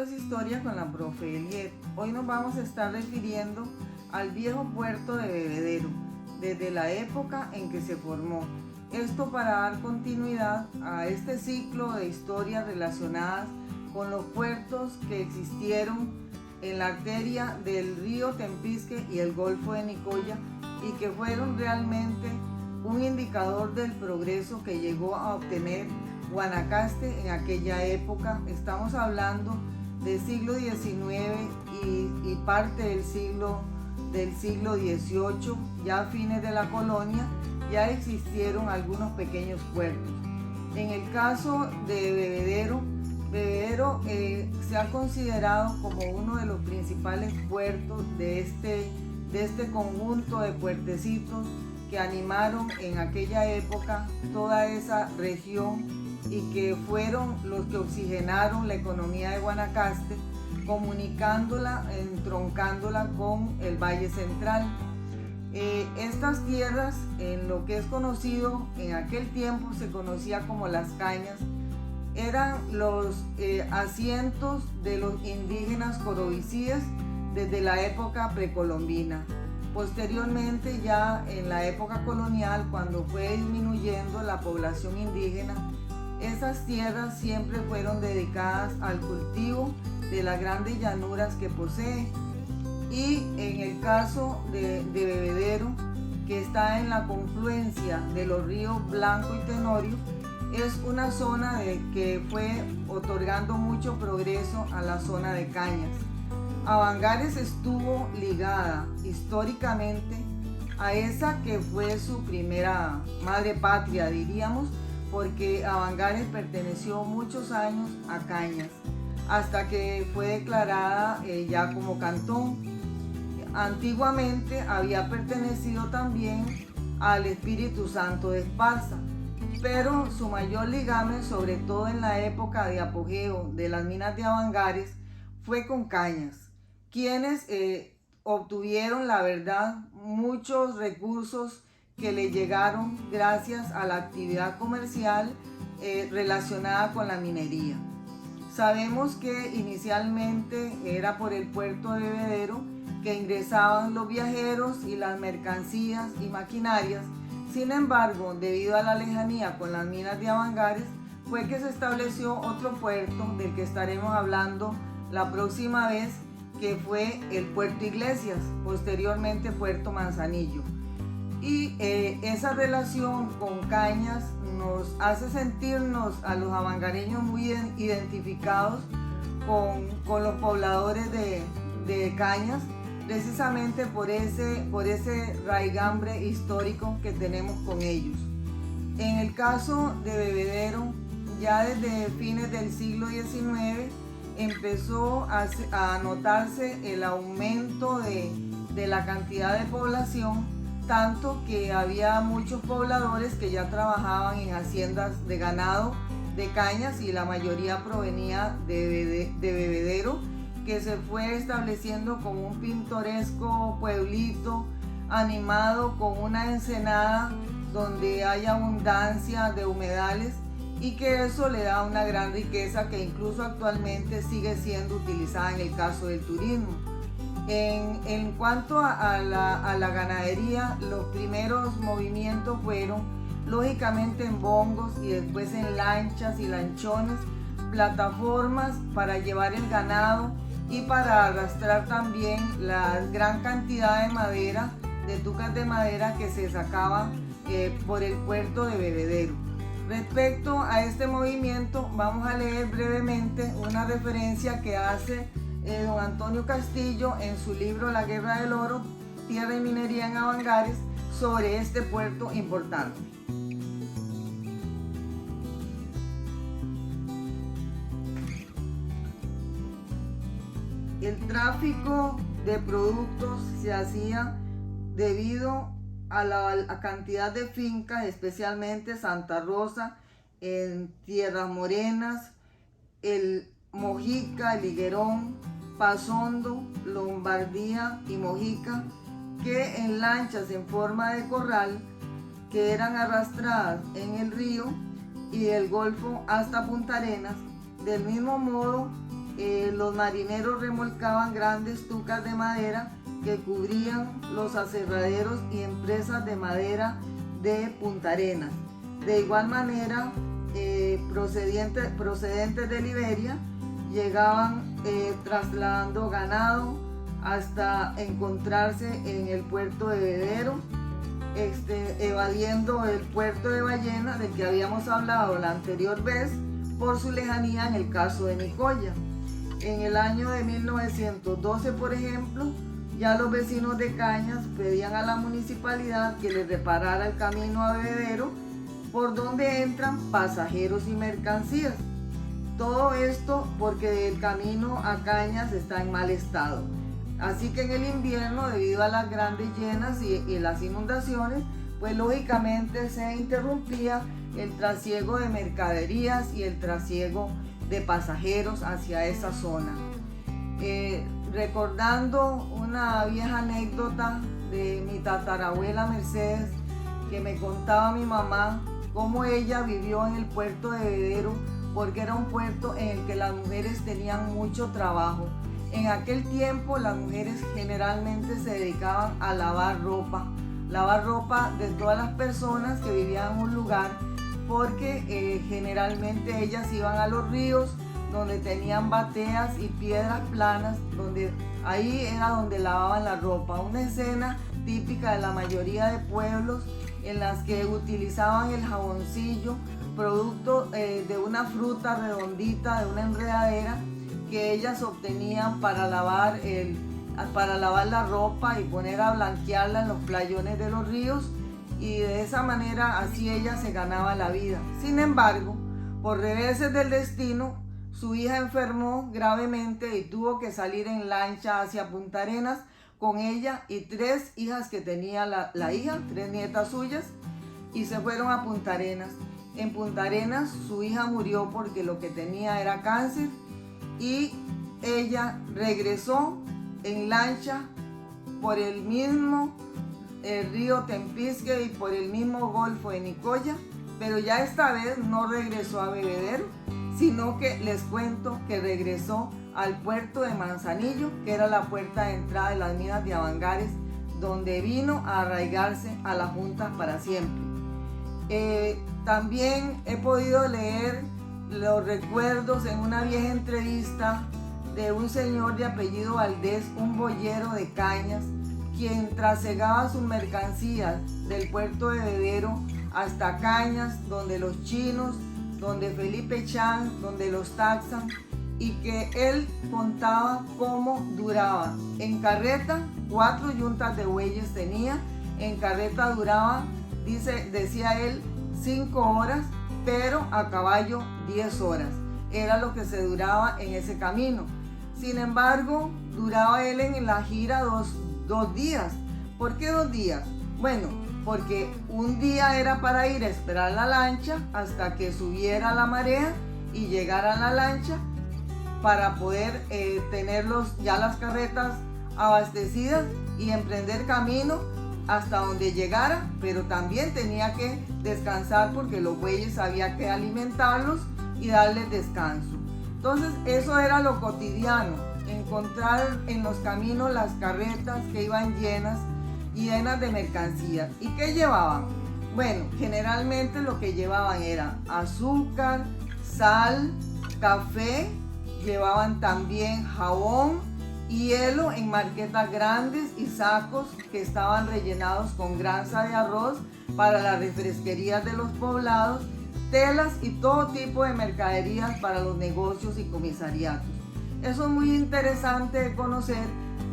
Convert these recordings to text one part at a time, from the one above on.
es Historia con la profe Eliet. Hoy nos vamos a estar refiriendo al viejo puerto de Bebedero, desde la época en que se formó. Esto para dar continuidad a este ciclo de historias relacionadas con los puertos que existieron en la arteria del río Tempisque y el Golfo de Nicoya, y que fueron realmente un indicador del progreso que llegó a obtener Guanacaste en aquella época. Estamos hablando del siglo XIX y parte del siglo XVIII. Ya a fines de la colonia ya existieron algunos pequeños puertos. En el caso de Bebedero se ha considerado como uno de los principales puertos de este conjunto de puertecitos que animaron en aquella época toda esa región y que fueron los que oxigenaron la economía de Guanacaste, comunicándola, entroncándola con el Valle Central. Estas tierras, en lo que es conocido, en aquel tiempo se conocía como Las Cañas, eran los asientos de los indígenas corovicíes desde la época precolombina. Posteriormente, ya en la época colonial, cuando fue disminuyendo la población indígena, esas tierras siempre fueron dedicadas al cultivo de las grandes llanuras que posee. Y en el caso de Bebedero, que está en la confluencia de los ríos Blanco y Tenorio, es una zona que fue otorgando mucho progreso a la zona de Cañas. Avangares estuvo ligada históricamente a esa que fue su primera madre patria, diríamos, porque Avangares perteneció muchos años a Cañas, hasta que fue declarada ya como cantón. Antiguamente había pertenecido también al Espíritu Santo de Esparza, pero su mayor ligamen, sobre todo en la época de apogeo de las minas de Avangares, fue con Cañas, quienes obtuvieron, la verdad, muchos recursos que le llegaron gracias a la actividad comercial relacionada con la minería. Sabemos que inicialmente era por el puerto de Bebedero que ingresaban los viajeros y las mercancías y maquinarias. Sin embargo, debido a la lejanía con las minas de Avangares, fue que se estableció otro puerto del que estaremos hablando la próxima vez, que fue el Puerto Iglesias, posteriormente Puerto Manzanillo. Y esa relación con Cañas nos hace sentirnos a los avangareños muy identificados con los pobladores de Cañas, precisamente por ese raigambre histórico que tenemos con ellos. En el caso de Bebedero, ya desde fines del siglo XIX empezó a notarse el aumento de la cantidad de población, tanto que había muchos pobladores que ya trabajaban en haciendas de ganado de Cañas, y la mayoría provenía de Bebedero, que se fue estableciendo como un pintoresco pueblito animado con una ensenada donde hay abundancia de humedales, y que eso le da una gran riqueza que incluso actualmente sigue siendo utilizada en el caso del turismo. En cuanto a la ganadería, los primeros movimientos fueron lógicamente en bongos y después en lanchas y lanchones, plataformas para llevar el ganado y para arrastrar también la gran cantidad de madera, de tucas de madera que se sacaban por el puerto de Bebedero. Respecto a este movimiento, vamos a leer brevemente una referencia que hace don Antonio Castillo en su libro La Guerra del Oro, Tierra y Minería en Avangares, sobre este puerto importante. El tráfico de productos se hacía debido a la cantidad de fincas, especialmente Santa Rosa, en Tierras Morenas, el Mojica, el Higuerón, Pasondo, Lombardía y Mojica, que en lanchas en forma de corral que eran arrastradas en el río y del Golfo hasta Punta Arenas. Del mismo modo, los marineros remolcaban grandes tucas de madera que cubrían los aserraderos y empresas de madera de Punta Arenas. De igual manera, procedentes de Liberia llegaban trasladando ganado hasta encontrarse en el puerto de Bebedero, evadiendo el puerto de Ballena del que habíamos hablado la anterior vez por su lejanía en el caso de Nicoya. En el año de 1912, por ejemplo, ya los vecinos de Cañas pedían a la municipalidad que les reparara el camino a Bebedero por donde entran pasajeros y mercancías. Todo esto porque el camino a Cañas está en mal estado. Así que en el invierno, debido a las grandes llenas y las inundaciones, pues lógicamente se interrumpía el trasiego de mercaderías y el trasiego de pasajeros hacia esa zona. Recordando una vieja anécdota de mi tatarabuela Mercedes, que me contaba mi mamá cómo ella vivió en el puerto de Bebedero, porque era un puerto en el que las mujeres tenían mucho trabajo. En aquel tiempo las mujeres generalmente se dedicaban a lavar ropa de todas las personas que vivían en un lugar, porque generalmente ellas iban a los ríos donde tenían bateas y piedras planas, ahí era donde lavaban la ropa. Una escena típica de la mayoría de pueblos en las que utilizaban el jaboncillo, producto de una fruta redondita, de una enredadera, que ellas obtenían para lavar la ropa y poner a blanquearla en los playones de los ríos, y de esa manera así ella se ganaba la vida. Sin embargo, por reveses del destino, su hija enfermó gravemente y tuvo que salir en lancha hacia Punta Arenas con ella y 3 hijas que tenía la hija, 3 nietas suyas, y se fueron a Punta Arenas. En Punta Arenas su hija murió porque lo que tenía era cáncer, y ella regresó en lancha por el mismo río Tempisque y por el mismo golfo de Nicoya, pero ya esta vez no regresó a Bebedero, sino que les cuento que regresó al puerto de Manzanillo, que era la puerta de entrada de las minas de Avangares, donde vino a arraigarse a la Junta para siempre. También he podido leer los recuerdos en una vieja entrevista de un señor de apellido Valdés, un boyero de Cañas, quien trasegaba sus mercancías del puerto de Bebedero hasta Cañas, donde los chinos, donde Felipe Chan, donde los taxan, y que él contaba cómo duraba. En carreta, 4 yuntas de bueyes tenía, en carreta duraba, decía él, 5 horas, pero a caballo 10 horas. Era lo que se duraba en ese camino. Sin embargo, duraba él en la gira dos días. ¿Por qué 2 días? Bueno, porque un día era para ir a esperar la lancha hasta que subiera la marea y llegara a la lancha para poder tener ya las carretas abastecidas y emprender camino hasta donde llegara, pero también tenía que descansar porque los bueyes había que alimentarlos y darles descanso. Entonces eso era lo cotidiano, encontrar en los caminos las carretas que iban llenas de mercancías. ¿Y qué llevaban? Bueno, generalmente lo que llevaban era azúcar, sal, café, llevaban también jabón, hielo en marquetas grandes y sacos que estaban rellenados con grasa de arroz para las refresquerías de los poblados, telas y todo tipo de mercaderías para los negocios y comisariatos. Eso es muy interesante de conocer,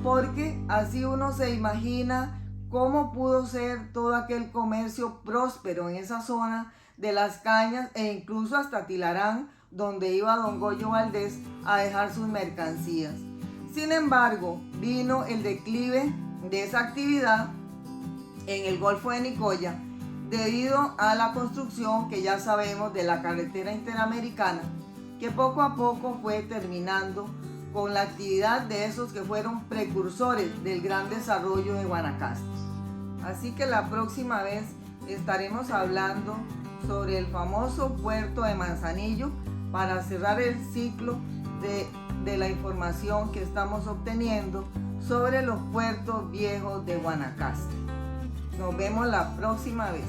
porque así uno se imagina cómo pudo ser todo aquel comercio próspero en esa zona de las Cañas e incluso hasta Tilarán, donde iba don Goyo Valdés a dejar sus mercancías. Sin embargo, vino el declive de esa actividad en el Golfo de Nicoya debido a la construcción, que ya sabemos, de la carretera interamericana, que poco a poco fue terminando con la actividad de esos que fueron precursores del gran desarrollo de Guanacaste. Así que la próxima vez estaremos hablando sobre el famoso puerto de Manzanillo para cerrar el ciclo de de la información que estamos obteniendo sobre los puertos viejos de Guanacaste. Nos vemos la próxima vez.